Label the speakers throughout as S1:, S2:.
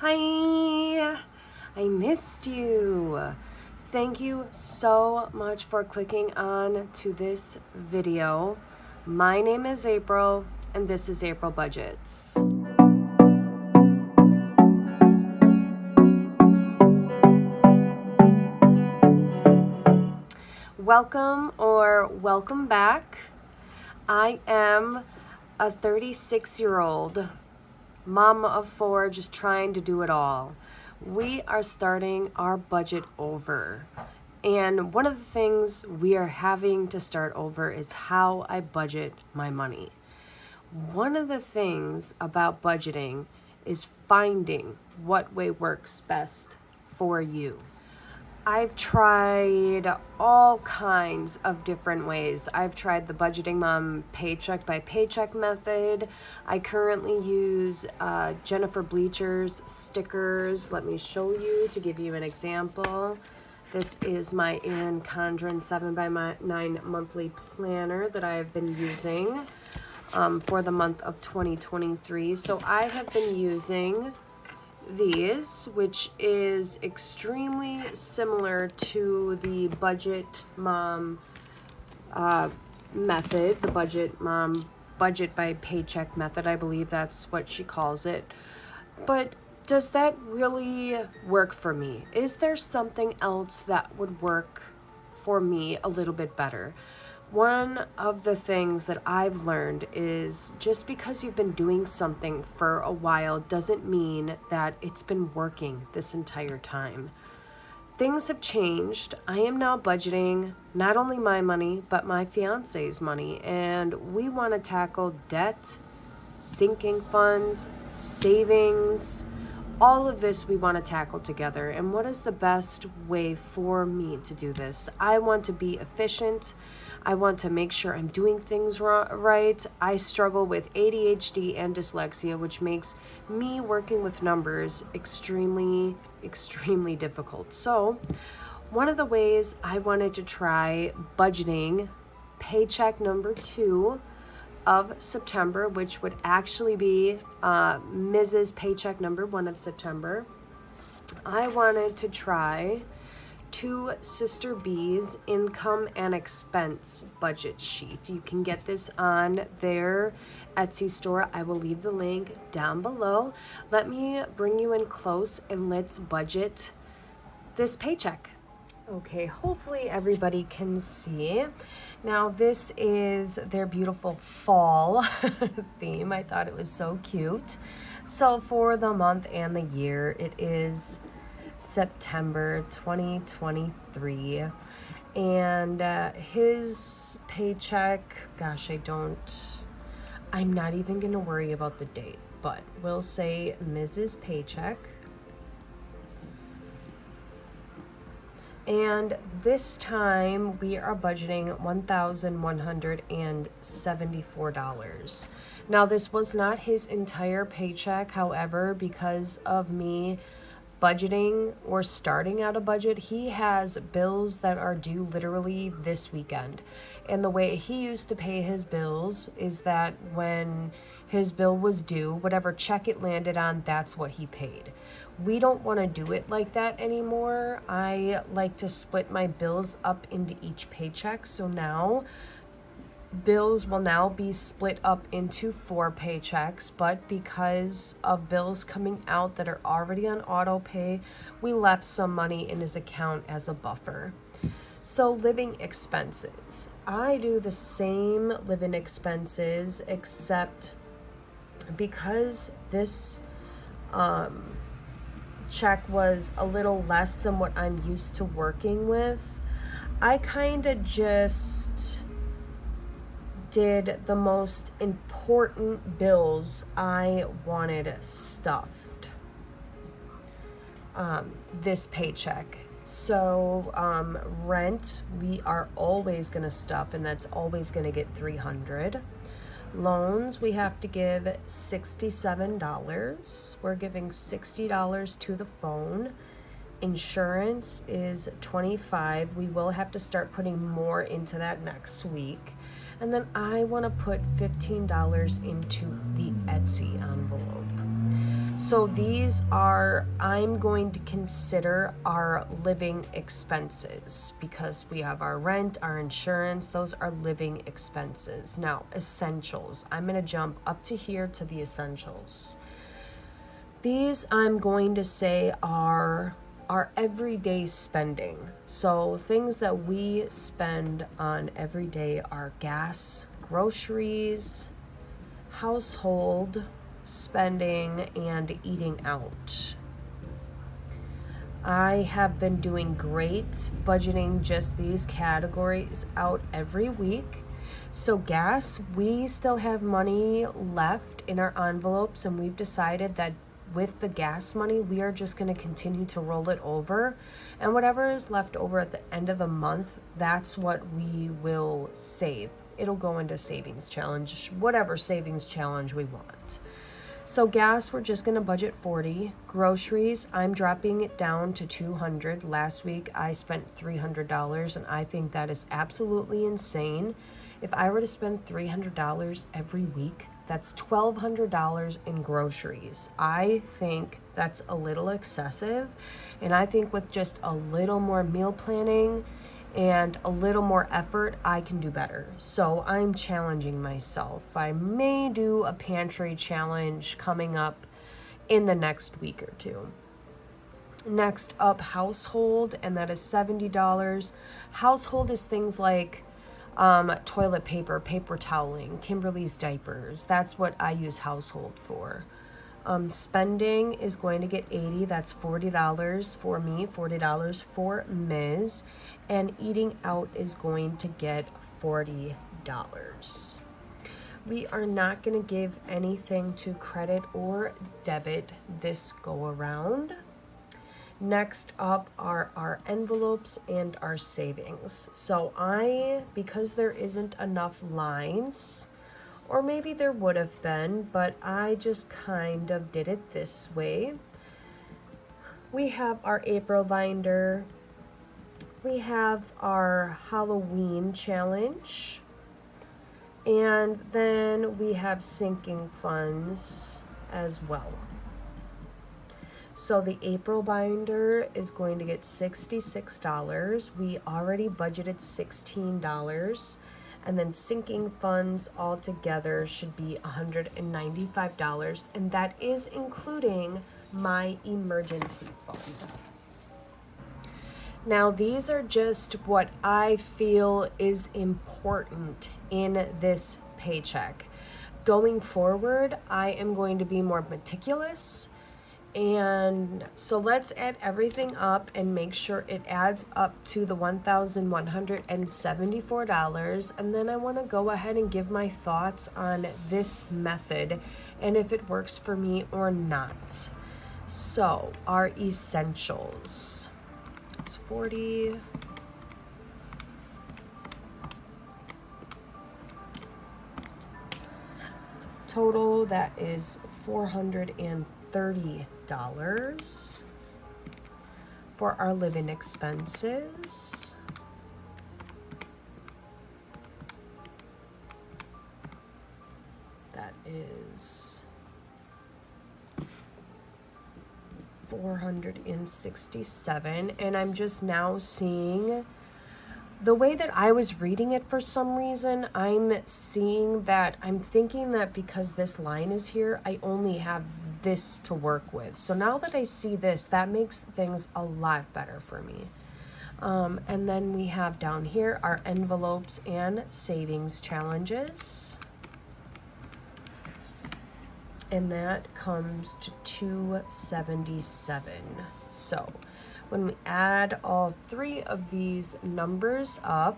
S1: Hi, I missed you. Thank you so much for clicking on to this video. My name is April, and this is April Budgets. Welcome or welcome back. I am a 36-year-old mom of four, just trying to do it all. We are starting our budget over. And one of the things we are having to start over is how I budget my money. One of the things about budgeting is finding what way works best for you. I've tried all kinds of different ways. I've tried the Budgeting Mom paycheck by paycheck method. I currently use Jennifer Bleacher's stickers. Let me show you to give you an example. This is my Erin Condren 7x9 monthly planner that I have been using for the month of 2023. So I have been using these, which is extremely similar to the Budget Mom method, the Budget Mom budget by paycheck method. I believe that's what she calls it. But does that really work for me? Is there something else that would work for me a little bit better? One of the things that I've learned is just because you've been doing something for a while doesn't mean that it's been working this entire time. Things have changed. I am now budgeting not only my money, but my fiance's money, and we want to tackle debt, sinking funds, savings. All of this we want to tackle together. And what is the best way for me to do this? I want to be efficient. I want to make sure I'm doing things right. I struggle with ADHD and dyslexia, which makes me working with numbers extremely, extremely difficult. So one of the ways I wanted to try budgeting paycheck number 2 of September, which would actually be Mrs. Paycheck number 1 of September, I wanted to try 2 Sister B's income and expense budget sheet. You can get this on their Etsy store. I will leave the link down below. Let me bring you in close and let's budget this paycheck. Okay, hopefully everybody can see. Now this is their beautiful fall theme. I thought it was so cute. So for the month and the year, it is September 2023. And his paycheck, gosh, I'm not even gonna worry about the date, but we'll say Mrs. Paycheck. And this time we are budgeting $1,174. Now this was not his entire paycheck. However, because of me budgeting or starting out a budget, he has bills that are due literally this weekend. And the way he used to pay his bills is that when his bill was due, whatever check it landed on, that's what he paid. We don't want to do it like that anymore. I like to split my bills up into each paycheck. So now bills will now be split up into 4 paychecks, but because of bills coming out that are already on auto pay, we left some money in his account as a buffer. So living expenses. I do the same living expenses, except because this check was a little less than what I'm used to working with, I kind of just did the most important bills I wanted stuffed this paycheck. So rent, we are always going to stuff, and that's always going to get $300. Loans, we have to give $67. We're giving $60 to the phone. Insurance is $25. We will have to start putting more into that next week. And then I want to put $15 into the Etsy envelope. So these are, I'm going to consider our living expenses because we have our rent, our insurance, those are living expenses. Now, essentials, I'm going to jump up to here to the essentials. These I'm going to say are our everyday spending. So things that we spend on every day are gas, groceries, household spending, and eating out. I have been doing great budgeting just these categories out every week. So gas, we still have money left in our envelopes, and we've decided that with the gas money, we are just going to continue to roll it over, and whatever is left over at the end of the month, that's what we will save. It'll go into savings challenge, whatever savings challenge we want. So gas, we're just going to budget 40. Groceries, I'm dropping it down to 200. Last week I spent $300, and I think that is absolutely insane. If I were to spend $300 every week, that's $1,200 in groceries. I think that's a little excessive, and I think with just a little more meal planning and a little more effort, I can do better. So I'm challenging myself. I may do a pantry challenge coming up in the next week or two. Next up, household, and that is $70. Household is things like toilet paper, paper toweling, Kimberly's diapers. That's what I use household for. Spending is going to get $80. That's $40 for me, $40 for Ms. And eating out is going to get $40. We are not going to give anything to credit or debit this go around. Next up are our envelopes and our savings. So because there isn't enough lines, or maybe there would have been, but I just kind of did it this way. We have our April binder. We have our Halloween challenge. And then we have sinking funds as well. So the April binder is going to get $66. We already budgeted $16. And then sinking funds altogether should be $195. And that is including my emergency fund. Now, these are just what I feel is important in this paycheck. Going forward, I am going to be more meticulous. And so let's add everything up and make sure it adds up to the $1,174. And then I want to go ahead and give my thoughts on this method and if it works for me or not. So our essentials. It's 40. Total, that is $430 for our living expenses. That is $467, and I'm just now seeing the way that I was reading it. For some reason, I'm thinking that because this line is here, I only have this to work with. So now that I see this, that makes things a lot better for me. And then we have down here our envelopes and savings challenges. And that comes to $277. So when we add all three of these numbers up,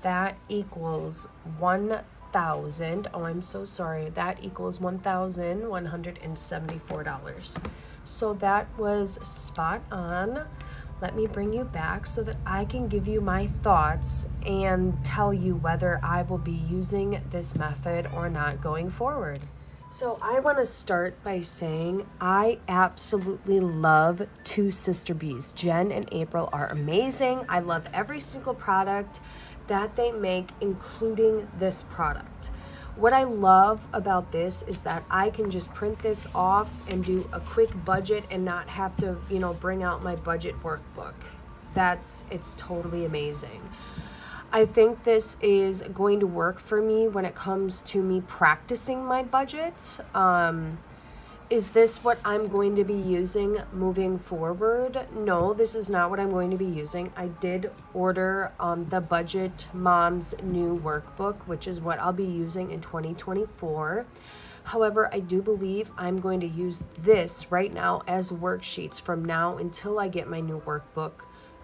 S1: that equals $1,174. So that was spot on. Let me bring you back so that I can give you my thoughts and tell you whether I will be using this method or not going forward. So I want to start by saying I absolutely love two sister bees. Jen and April are amazing. I love every single product that they make, including this product. What I love about this is that I can just print this off and do a quick budget and not have to, bring out my budget workbook. It's totally amazing. I think this is going to work for me when it comes to me practicing my budget. Is this what I'm going to be using moving forward? No, this is not what I'm going to be using. I did order the Budget Mom's new workbook, which is what I'll be using in 2024. However, I do believe I'm going to use this right now as worksheets from now until I get my new workbook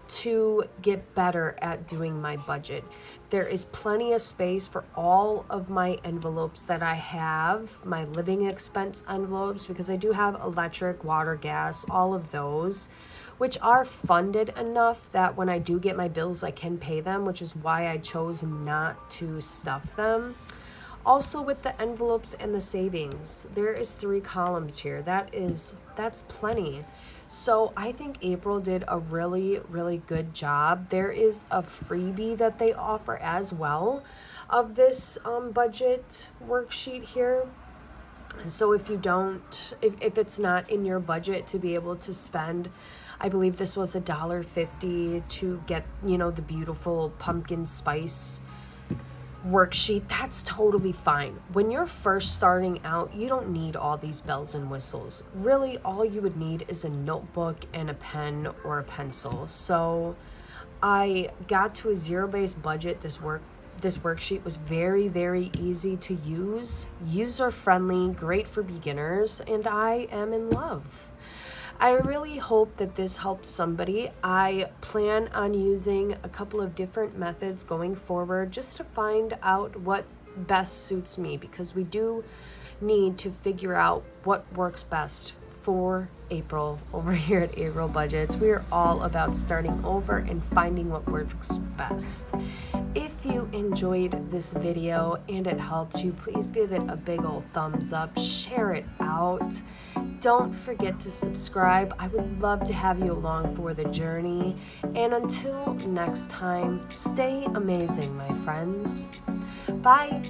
S1: to get better at doing my budget. There is plenty of space for all of my envelopes that I have, my living expense envelopes, because I do have electric, water, gas, all of those, which are funded enough that when I do get my bills, I can pay them, which is why I chose not to stuff them. Also with the envelopes and the savings, there is 3 columns here. That's plenty. So I think April did a really, really good job. There is a freebie that they offer as well of this budget worksheet here. So if it's not in your budget to be able to spend, I believe this was $1.50 to get, the beautiful pumpkin spice worksheet, that's totally fine. When you're first starting out, you don't need all these bells and whistles. Really, all you would need is a notebook and a pen or a pencil. So I got to a zero-based budget. This worksheet was very, very easy to use, user-friendly, great for beginners, and I am in love. I really hope that this helps somebody. I plan on using a couple of different methods going forward just to find out what best suits me, because we do need to figure out what works best for April over here at April Budgets. We are all about starting over and finding what works best. If you enjoyed this video and it helped you, please give it a big old thumbs up, share it out. Don't forget to subscribe. I would love to have you along for the journey. And until next time, stay amazing, my friends. Bye.